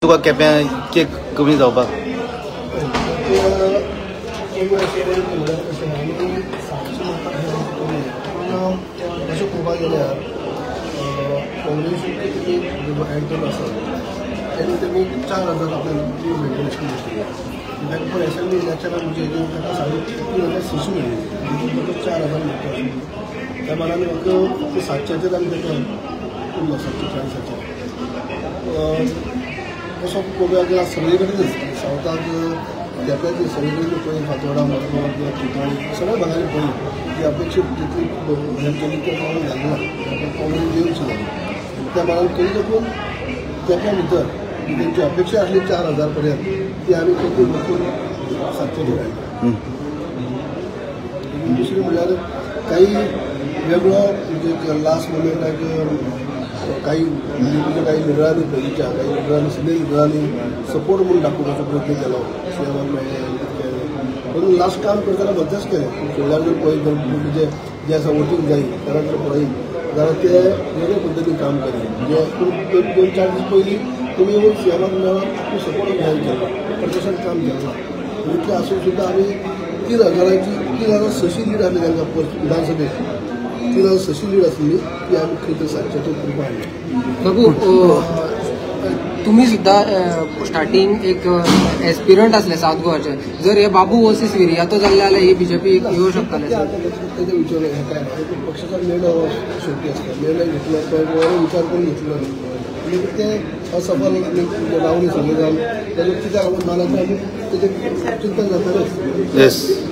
तुका केप्यां केक कमी जावपाक अशें पळोवपाक गेल्यार काँग्रेस एड केलो आसा तेन्ना तेमी 4,000 आपल्याला मेंटेनन्स दिली पण एसएमबी इलेक्शनाक म्हणजे ताका 3,600 मेळ्ळी 4,000 मेळटा त्या मानान म्हाका 700चेर आमी ताका उरलो 740 असो पळोवपाक गेल्यार सगळे कडेनच सावथाक केप्याची सगळे कडेन पळय फातोर्डा मडगांव किंवा चिकळी सगळ्या भागांनी पळय ती अपेक्षीत जितली हें केली तें पावोवंक जालें ना काँग्रेस येवंक ना त्या मानान तरी देखून केप्या भितर तेंची अपेक्षा आसली 4,000 पर्यंत ती आमी तेंची भरपूर 700 हाडली दुसरी म्हणल्यार काही वेगळो म्हणजे लास्ट मोमेंटाक काही लिडरांनी पयलींच्या काही लिडरांनी सिनियर लिडरांनी सपोर्ट म्हणून दाखोवपाचो प्रयत्न केलो सीएमान मेळ्ळें पण लास्ट काम करतना मध्यच केलें फुडल्यान जर पळयत जर जें आसा वोटींग जाय त्याला जर पळयत जाल्यार ते वेगळे पद्दतीन काम केलें म्हणजे 2-4 दीस पयलीं तुमी येवन सीएमाक मेळोन आपलो सपोर्ट जाहीर केलो प्रदेशांत काम केलें इतलें आसून सुद्दां आमी 3,600 लीड आसली तांकां विधानसभेक 3,600 लीड आसली ती आमी खंय तरी 700 रुपया हाडली. बाबू तुम्ही सुद्धा स्टार्टिंग एक एस्पिरंट असले साउथ गोवाचे जर हे बाबू वर्सेस विर्यातो जाल्ले जाल्यार ही बीजेपी येऊ शकताले तेजे विचार हें काय ना पक्षाचा निर्णय शेवटी आसता निर्णय घेतलो तो विचार करून घेतलो आनी ते असफल रावले सगळे जावन तेजे कित्याक नाल्यार आमी तेजें चिंतन जातालेच.